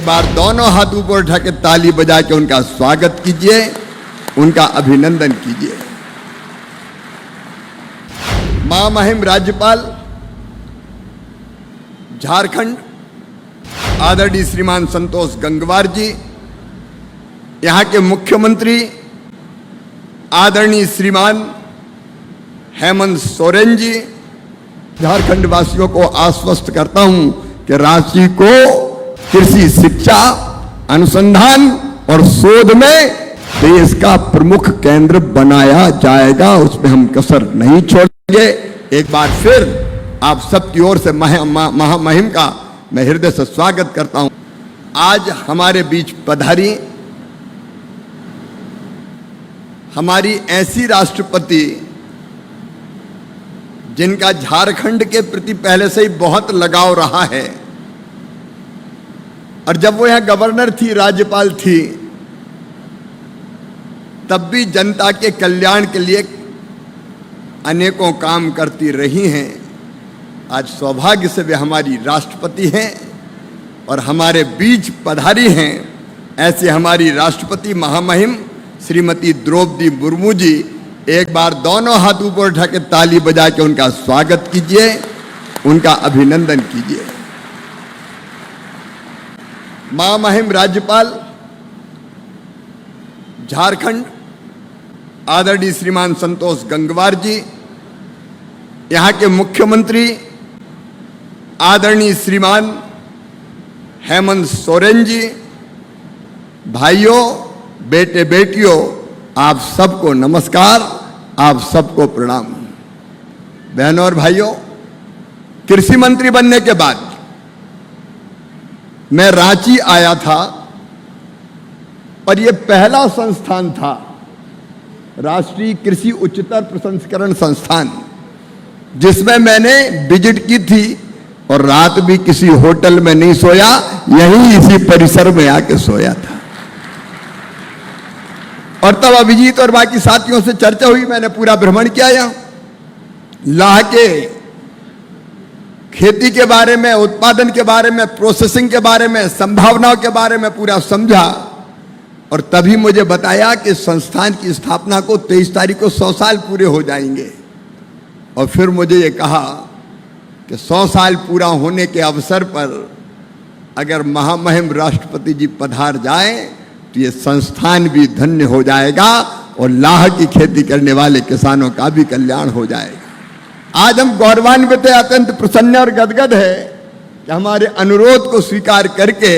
बार दोनों हाथ ऊपर उठा के ताली बजा के उनका स्वागत कीजिए, उनका अभिनंदन कीजिए। महामहिम राज्यपाल झारखंड आदरणीय श्रीमान संतोष गंगवार जी, यहाँ के मुख्यमंत्री आदरणीय श्रीमान हेमंत सोरेन जी, झारखंड वासियों को आश्वस्त करता हूं कि रांची को कृषि शिक्षा, अनुसंधान और शोध में देश का प्रमुख केंद्र बनाया जाएगा, उसमें हम कसर नहीं छोड़ेंगे। एक बार फिर आप सबकी ओर से महामहिम का मैं हृदय से स्वागत करता हूं। आज हमारे बीच पधारी हमारी ऐसी राष्ट्रपति जिनका झारखंड के प्रति पहले से ही बहुत लगाव रहा है, और जब वो यहाँ गवर्नर थी, राज्यपाल थी, तब भी जनता के कल्याण के लिए अनेकों काम करती रही हैं। आज सौभाग्य से वे हमारी राष्ट्रपति हैं और हमारे बीच पधारी हैं। ऐसे हमारी राष्ट्रपति महामहिम श्रीमती द्रौपदी मुर्मू जी, एक बार दोनों हाथ ऊपर उठा के ताली बजा के उनका स्वागत कीजिए, उनका अभिनंदन कीजिए। महामहिम राज्यपाल झारखंड आदरणीय श्रीमान संतोष गंगवार जी, यहाँ के मुख्यमंत्री आदरणीय श्रीमान हेमंत सोरेन जी, भाइयों, बेटे बेटियों, आप सबको नमस्कार, आप सबको प्रणाम। बहनों और भाइयों, कृषि मंत्री बनने के बाद मैं रांची आया था और यह पहला संस्थान था, राष्ट्रीय कृषि उच्चतर प्रसंस्करण संस्थान, जिसमें मैंने विजिट की थी और रात भी किसी होटल में नहीं सोया, यहीं इसी परिसर में आके सोया था। और तब अभिजीत और बाकी साथियों से चर्चा हुई, मैंने पूरा भ्रमण किया यहाँ, लाह के खेती के बारे में, उत्पादन के बारे में, प्रोसेसिंग के बारे में, संभावनाओं के बारे में पूरा समझा। और तभी मुझे बताया कि संस्थान की स्थापना को 23 तारीख को 100 साल पूरे हो जाएंगे। और फिर मुझे ये कहा कि 100 साल पूरा होने के अवसर पर अगर महामहिम राष्ट्रपति जी पधार जाए तो ये संस्थान भी धन्य हो जाएगा और लाह की खेती करने वाले किसानों का भी कल्याण हो जाएगा। आज हम गौरवान्वित, अत्यंत प्रसन्न और गदगद है कि हमारे अनुरोध को स्वीकार करके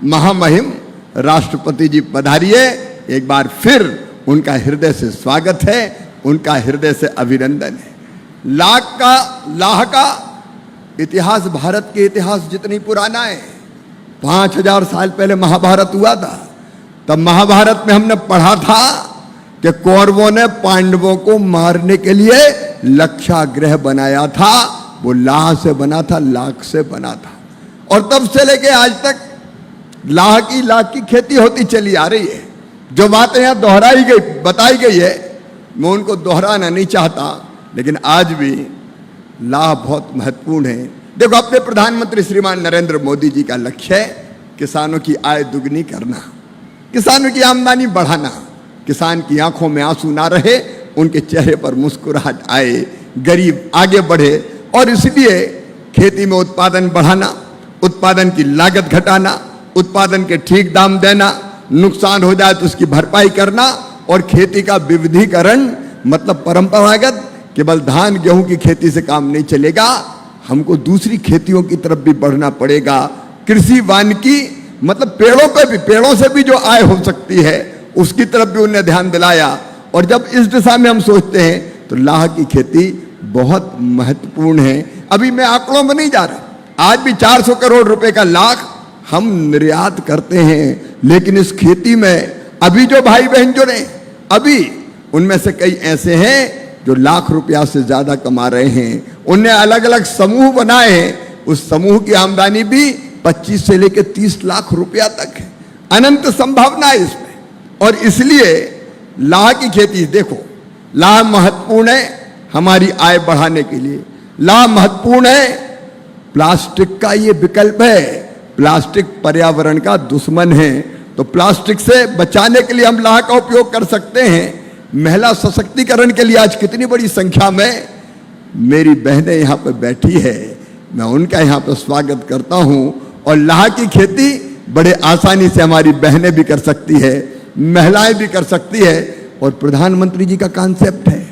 महामहिम राष्ट्रपति जी पधारिए। एक बार फिर उनका हृदय से स्वागत है, उनका हृदय से अभिनंदन है। लाह का इतिहास भारत के इतिहास जितनी पुराना है। 5000 साल पहले महाभारत हुआ था। तब महाभारत में हमने पढ़ा था कि कौरवों ने पांडवों को मारने के लिए लक्षागृह बनाया था, वो लाह से बना था, लाख से बना था। और तब से लेके आज तक लाह की खेती होती चली आ रही है। जो बातें यहाँ दोहराई गई, बताई गई है, मैं उनको दोहराना नहीं चाहता, लेकिन आज भी लाह बहुत महत्वपूर्ण है। देखो, अपने प्रधानमंत्री श्रीमान नरेंद्र मोदी जी का लक्ष्य है किसानों की आय दुगनी करना, किसानों की आमदनी बढ़ाना, किसान की आंखों में आंसू ना रहे, उनके चेहरे पर मुस्कुराहट आए, गरीब आगे बढ़े। और इसलिए खेती में उत्पादन बढ़ाना, उत्पादन की लागत घटाना, उत्पादन के ठीक दाम देना, नुकसान हो जाए तो उसकी भरपाई करना, और खेती का विविधीकरण, मतलब परंपरागत केवल धान गेहूं की खेती से काम नहीं चलेगा, हमको दूसरी खेतियों की तरफ भी बढ़ना पड़ेगा। कृषि वानिकी, मतलब पेड़ों से भी जो आय हो सकती है, उसकी तरफ भी उन्हें ध्यान दिलाया। और जब इस दिशा में हम सोचते हैं तो लाह की खेती बहुत महत्वपूर्ण है। अभी मैं आंकड़ों में नहीं जा रहा, आज भी 400 करोड़ रुपए का लाख हम निर्यात करते हैं, लेकिन इस खेती में अभी जो भाई बहन जुड़े, अभी उनमें से कई ऐसे हैं जो लाख रुपया से ज्यादा कमा रहे हैं। उन्हें अलग अलग समूह बनाए हैं, उस समूह की आमदनी भी 25 से लेकर 30 लाख रुपया तक है। अनंत संभावना है इसमें। और इसलिए लाह की खेती, देखो, लाह महत्वपूर्ण है हमारी आय बढ़ाने के लिए। लाह महत्वपूर्ण है, प्लास्टिक का ये विकल्प है। प्लास्टिक पर्यावरण का दुश्मन है, तो प्लास्टिक से बचाने के लिए हम लाह का उपयोग कर सकते हैं। महिला सशक्तिकरण के लिए आज कितनी बड़ी संख्या में मेरी बहनें यहाँ पर बैठी है, मैं उनका यहाँ पर स्वागत करता हूँ। और लाह की खेती बड़े आसानी से हमारी बहनें भी कर सकती है, महिलाएं भी कर सकती है। और प्रधानमंत्री जी का कॉन्सेप्ट है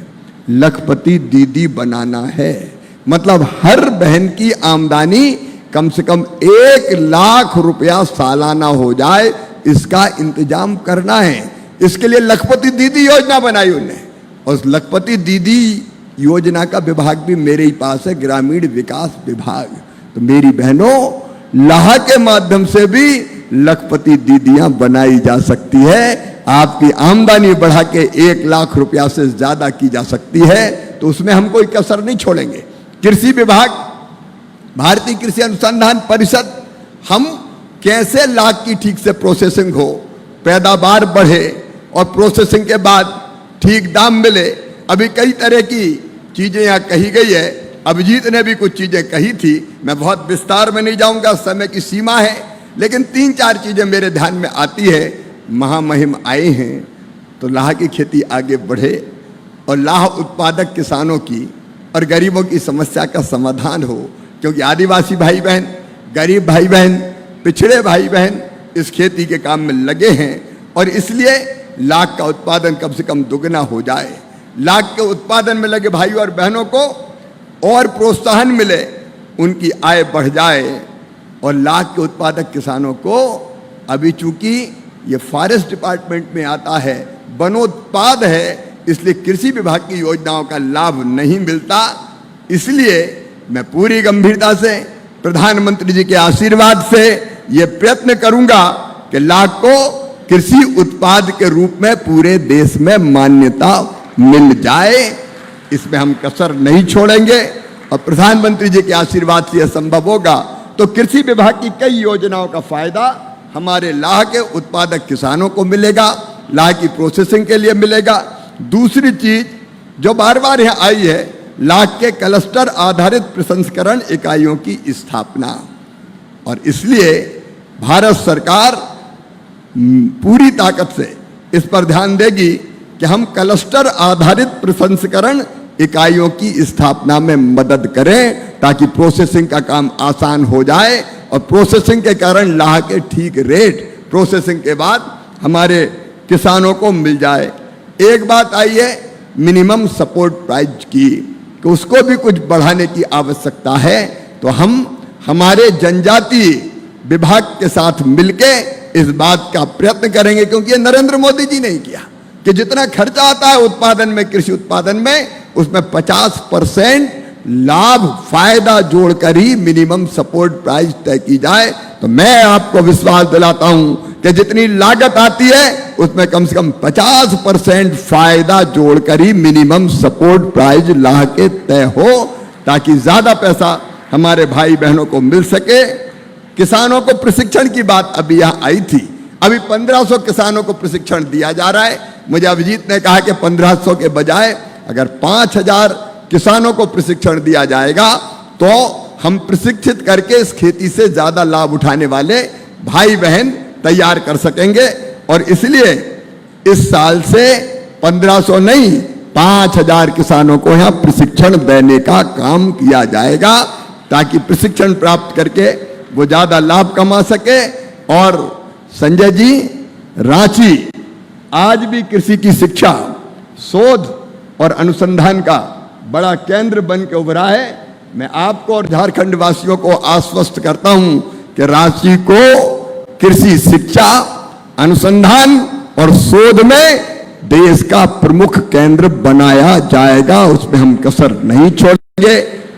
लखपति दीदी बनाना है, मतलब हर बहन की आमदनी कम से कम 1 लाख रुपया सालाना हो जाए, इसका इंतजाम करना है। इसके लिए लखपति दीदी योजना बनाई उन्होंने, और उस लखपति दीदी योजना का विभाग भी मेरे ही पास है, ग्रामीण विकास विभाग। तो मेरी बहनों, लाह के माध्यम से भी लखपति दीदियां बनाई जा सकती है। आपकी आमदनी बढ़ा के 1 लाख रुपया से ज्यादा की जा सकती है, तो उसमें हम कोई कसर नहीं छोड़ेंगे। कृषि विभाग, भारतीय कृषि अनुसंधान परिषद, हम कैसे लाख की ठीक से प्रोसेसिंग हो, पैदावार बढ़े और प्रोसेसिंग के बाद ठीक दाम मिले। अभी कई तरह की चीजें यहाँ कही गई है, अभिजीत ने भी कुछ चीजें कही थी, मैं बहुत विस्तार में नहीं जाऊंगा, समय की सीमा है। लेकिन 3-4 चीजें मेरे ध्यान में आती है। महामहिम आए हैं तो लाह की खेती आगे बढ़े और लाह उत्पादक किसानों की और गरीबों की समस्या का समाधान हो, क्योंकि आदिवासी भाई बहन, गरीब भाई बहन, पिछड़े भाई बहन इस खेती के काम में लगे हैं। और इसलिए लाख का उत्पादन कम से कम दुगना हो जाए। लाख के उत्पादन में लगे भाई और बहनों को और प्रोत्साहन मिले, उनकी आय बढ़ जाए। और लाख के उत्पादक किसानों को, अभी चूंकि ये फॉरेस्ट डिपार्टमेंट में आता है, वनोत्पाद है, इसलिए कृषि विभाग की योजनाओं का लाभ नहीं मिलता। इसलिए मैं पूरी गंभीरता से प्रधानमंत्री जी के आशीर्वाद से ये प्रयत्न करूंगा कि लाख को कृषि उत्पाद के रूप में पूरे देश में मान्यता मिल जाए। इसमें हम कसर नहीं छोड़ेंगे और प्रधानमंत्री जी के आशीर्वाद से यह संभव होगा तो कृषि विभाग की कई योजनाओं का फायदा हमारे लाह के उत्पादक किसानों को मिलेगा, लाह की प्रोसेसिंग के लिए मिलेगा। दूसरी चीज जो बार बार यहाँ आई है, लाह के क्लस्टर आधारित प्रसंस्करण इकाइयों की स्थापना। और इसलिए भारत सरकार पूरी ताकत से इस पर ध्यान देगी कि हम क्लस्टर आधारित प्रसंस्करण इकाइयों की स्थापना में मदद करें, ताकि प्रोसेसिंग का काम आसान हो जाए और प्रोसेसिंग के कारण लाह के ठीक रेट प्रोसेसिंग के बाद हमारे किसानों को मिल जाए। एक बात आई है मिनिमम सपोर्ट प्राइस की, कि उसको भी कुछ बढ़ाने की आवश्यकता है। तो हम हमारे जनजातीय विभाग के साथ मिलके इस बात का प्रयत्न करेंगे, क्योंकि ये नरेंद्र मोदी जी ने किया कि जितना खर्चा आता है उत्पादन में, कृषि उत्पादन में, उसमें 50% लाभ फायदा जोड़कर ही मिनिमम सपोर्ट प्राइस तय की जाए। तो मैं आपको विश्वास दिलाता हूं कि जितनी लागत आती है उसमें कम से कम 50% फायदा जोड़कर ही मिनिमम सपोर्ट प्राइस लाह के तय हो, ताकि ज्यादा पैसा हमारे भाई बहनों को मिल सके। किसानों को प्रशिक्षण की बात अभी यहाँ आई थी, अभी 1500 किसानों को प्रशिक्षण दिया जा रहा है। मुझे अभिजीत ने कहा कि 1500 के बजाय अगर 5000 किसानों को प्रशिक्षण दिया जाएगा तो हम प्रशिक्षित करके इस खेती से ज्यादा लाभ उठाने वाले भाई बहन तैयार कर सकेंगे। और इसलिए इस साल से 1500 नहीं 5000 किसानों को यहाँ प्रशिक्षण देने का काम किया जाएगा, ताकि प्रशिक्षण प्राप्त करके वो ज्यादा लाभ कमा सके। और संजय जी, रांची आज भी कृषि की शिक्षा, शोध और अनुसंधान का बड़ा केंद्र बन के उभरा है। मैं आपको और झारखंड वासियों को आश्वस्त करता हूं कि रांची को कृषि शिक्षा, अनुसंधान और शोध में देश का प्रमुख केंद्र बनाया जाएगा, उसमें हम कसर नहीं छोड़ेंगे।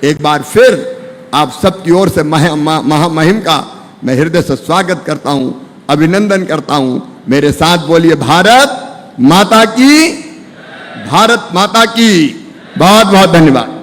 एक बार फिर आप सबकी ओर से महामहिम का मैं हृदय से स्वागत करता हूं, अभिनंदन करता हूं। मेरे साथ बोलिए भारत माता की, भारत माता की। बहुत बहुत धन्यवाद।